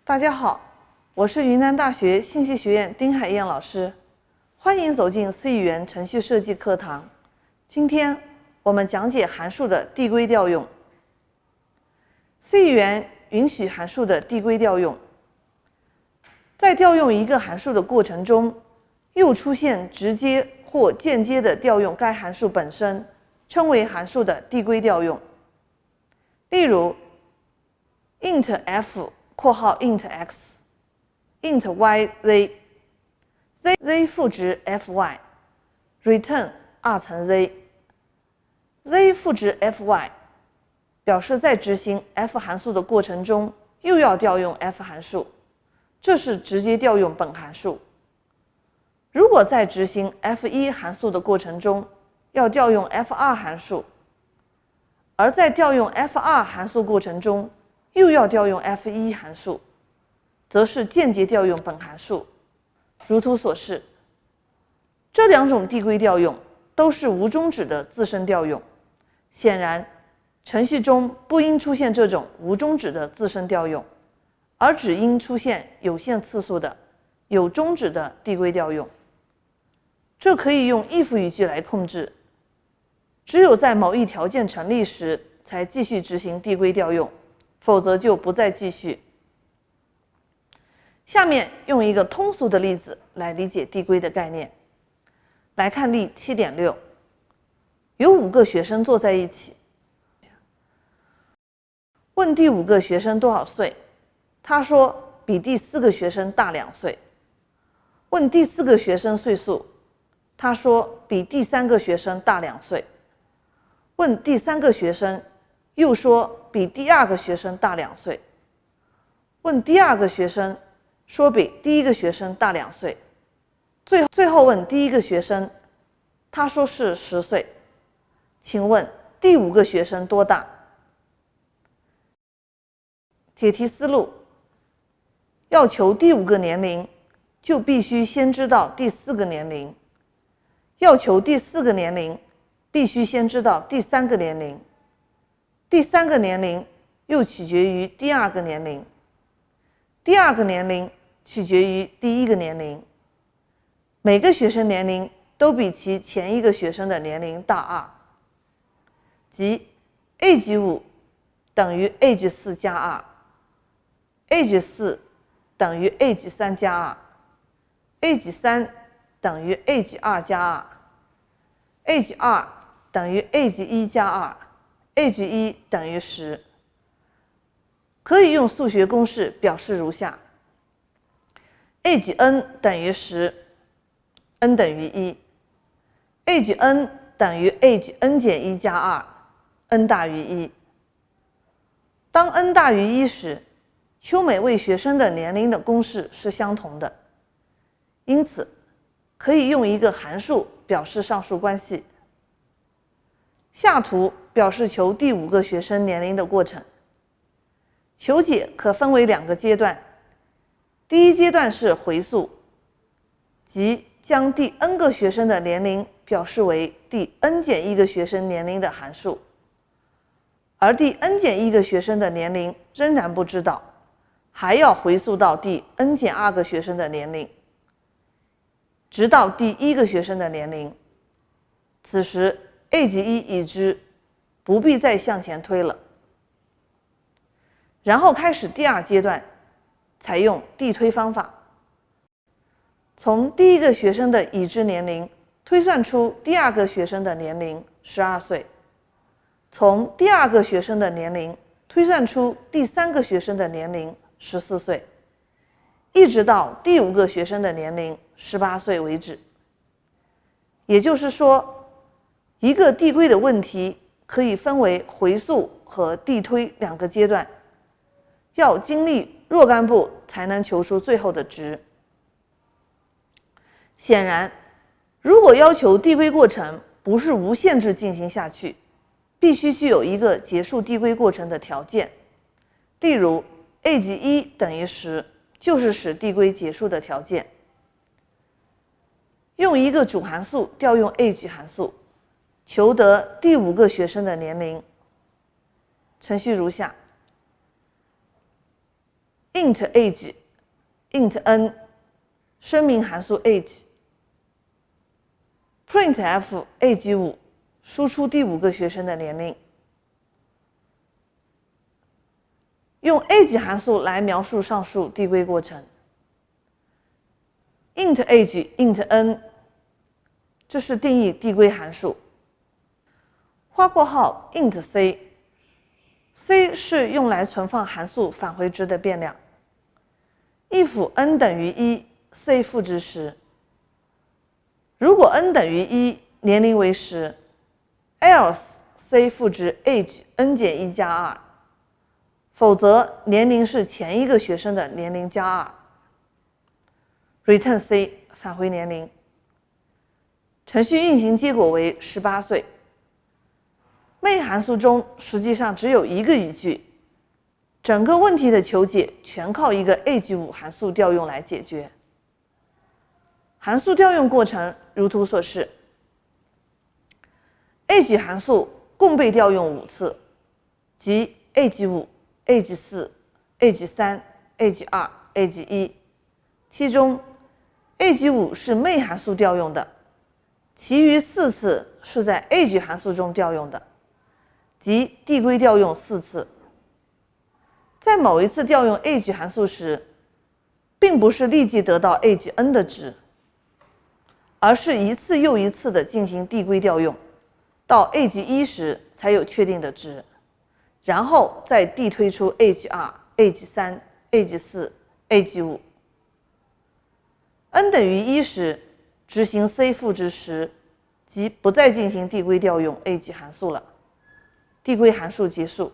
大家好，我是云南大学信息学院丁海燕老师，欢迎走进 C 语言程序设计课堂。今天我们讲解函数的递归调用。C 语言允许函数的递归调用。在调用一个函数的过程中，又出现直接或间接的调用该函数本身，称为函数的递归调用。例如 int f括号 int x int y z z 赋值 fy return 2乘 z z 赋值 fy 表示在执行 f 函数的过程中又要调用 f 函数，这是直接调用本函数。如果在执行 f1 函数的过程中要调用 f2 函数，而在调用 f2 函数过程中又要调用 f1 函数，则是间接调用本函数。如图所示，这两种递归调用都是无终止的自身调用。显然，程序中不应出现这种无终止的自身调用，而只应出现有限次数的有终止的递归调用。这可以用 if 语句来控制，只有在某一条件成立时才继续执行递归调用，否则就不再继续。下面用一个通俗的例子来理解递归的概念。来看例 7.6， 有5个学生坐在一起，问第5个学生多少岁，他说比第4个学生大2岁。问第4个学生岁数，他说比第3个学生大2岁。问第3个学生，又说比第2个学生大2岁。问第2个学生，说比第1个学生大2岁。最后问第1个学生，他说是10岁。请问第5个学生多大？解题思路：要求第5个年龄，就必须先知道第4个年龄；要求第4个年龄，必须先知道第3个年龄；第3个年龄又取决于第2个年龄；第2个年龄取决于第1个年龄。每个学生年龄都比其前一个学生的年龄大2，即 age5 等于 age4 加2，age4 等于 age3 加2，age3 等于 age2 加2，age2 等于 age1 加2，age1 等于10。可以用数学公式表示如下 ：age_n 等于10，n 等于1；age_n 等于 age_n 减1加2，n 大于1。当 n 大于1时，求每位学生的年龄的公式是相同的，因此可以用一个函数表示上述关系。下图表示求第5个学生年龄的过程。求解可分为2个阶段，第一阶段是回溯，即将第 n 个学生的年龄表示为第 n 减1个学生年龄的函数，而第 n 减1个学生的年龄仍然不知道，还要回溯到第 n 减2个学生的年龄，直到第1个学生的年龄。此时 age1 已知，不必再向前推了。然后开始第2阶段，采用递推方法，从第1个学生的已知年龄推算出第2个学生的年龄12岁，从第2个学生的年龄推算出第3个学生的年龄14岁，一直到第5个学生的年龄18岁为止。也就是说，一个递归的问题可以分为回溯和递推2个阶段，要经历若干步才能求出最后的值。显然，如果要求递归过程不是无限制进行下去，必须具有一个结束递归过程的条件。例如 age1 等于10就是使递归结束的条件。用一个主函数调用 age 函数，求得第5个学生的年龄。程序如下： int age int n 声明函数 age printf age 5输出第5个学生的年龄。用 age 函数来描述上述递归过程。int age int n 这是定义递归函数。花括号 int c 是用来存放函数返回值的变量。if n 等于1 c 赋值10。如果 n 等于1，年龄为10 else c 赋值 age n 减1加2，否则年龄是前一个学生的年龄加2。return c 返回年龄。程序运行结果为18岁。main 函数中实际上只有一个语句，整个问题的求解全靠一个 age 5函数调用来解决。函数调用过程如图所示。age 函数共被调用5次，即 age 5、age 4、age 3、age 2、age 1。其中 age 5是 main 函数调用的，其余4次是在 age 函数中调用的，即递归调用4次。在某一次调用 age 函数时，并不是立即得到 age n 的值，而是一次又一次的进行递归调用，到 age 1时才有确定的值，然后再递推出 age 2、age 3、age 4、age 5。n 等于1时，执行 c 赋值10，即不再进行递归调用 age 函数了。递归函数结束。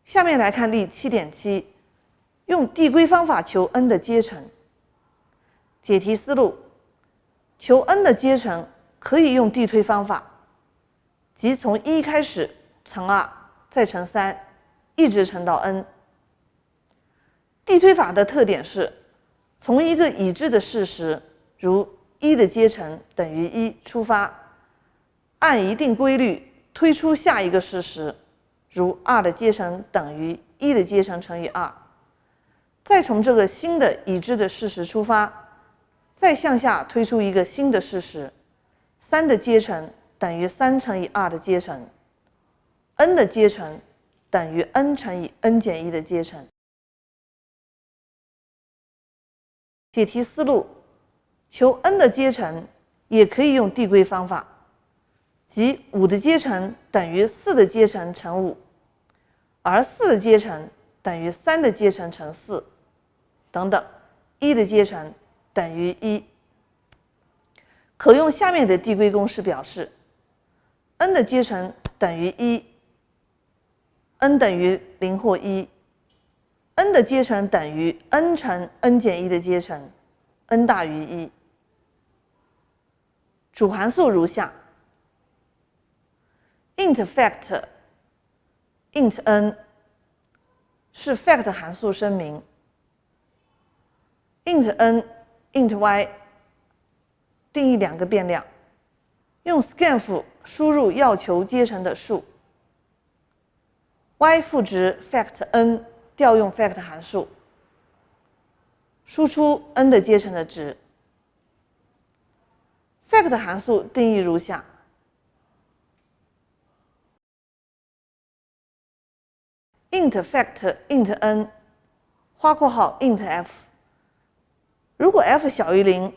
下面来看例 7.7， 用递归方法求 n 的阶乘。解题思路：求 n 的阶乘可以用递推方法，即从1开始乘2，再乘3，一直乘到 n。递推法的特点是从一个已知的事实，如1的阶乘等于1出发，按一定规律推出下一个事实，如2的阶乘等于1的阶乘乘以2，再从这个新的已知的事实出发，再向下推出一个新的事实，3的阶乘等于3乘以2的阶乘 ，n 的阶乘等于 n 乘以 n 减1的阶乘。解题思路：求 n 的阶乘也可以用递归方法，即5的阶乘等于4的阶乘乘5，而4的阶乘等于3的阶乘乘4，等等，1的阶乘等于1。可用下面的递归公式表示 ：n 的阶乘等于1 ，n 等于0或1。n 的阶乘等于 n 乘 n 减1的阶乘 ，n 大于1。主函数如下 ：int fact int n 是 fact 函数声明 ，int n int y 定义2个变量，用 scanf 输入要求阶乘的数 ，y 赋值 fact n。调用 fact 函数，输出 n 的阶乘的值。fact 函数定义如下 ：int fact int n 花括号 int f， 如果 f 小于0，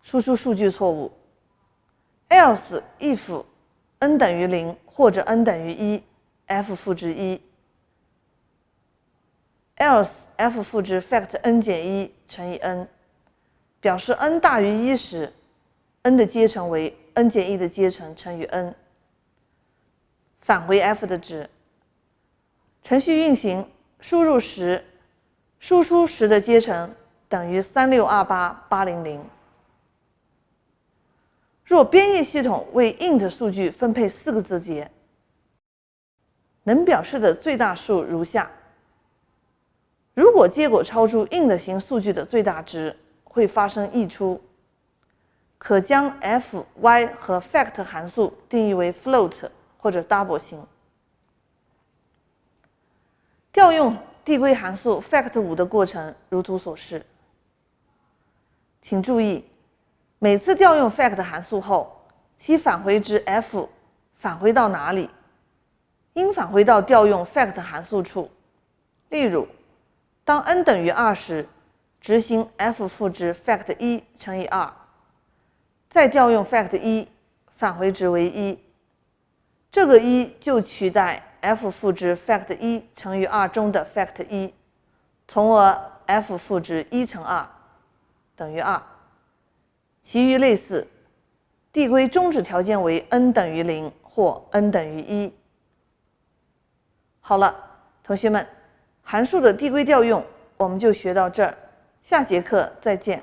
输出数据错误 ；else if n 等于0或者 n 等于1 ，f 赋值1。else f 赋值 fact n 减1乘以 n， 表示 n 大于1时 ，n 的阶乘为 n 减1的阶乘乘以 n， 返回 f 的值。程序运行，输入10，输出10的阶乘等于3628800。若编译系统为 int 数据分配4个字节，能表示的最大数如下。如果结果超出 int 型数据的最大值，会发生溢出。可将 f、y 和 fact 函数定义为 float 或者 double 型。调用递归函数 fact5 的过程如图所示。请注意，每次调用 fact 函数后，其返回值 f 返回到哪里？应返回到调用 fact 函数处。例如，当 n 等于2时，执行 f 赋值 fact1 乘以2，再调用 fact1，返回值为1。这个1就取代 f 赋值 fact1 乘以2中的 fact1，从而 f 赋值1乘2等于2。其余类似，递归终止条件为 n 等于0或 n 等于1。好了，同学们，函数的递归调用我们就学到这儿，下节课再见。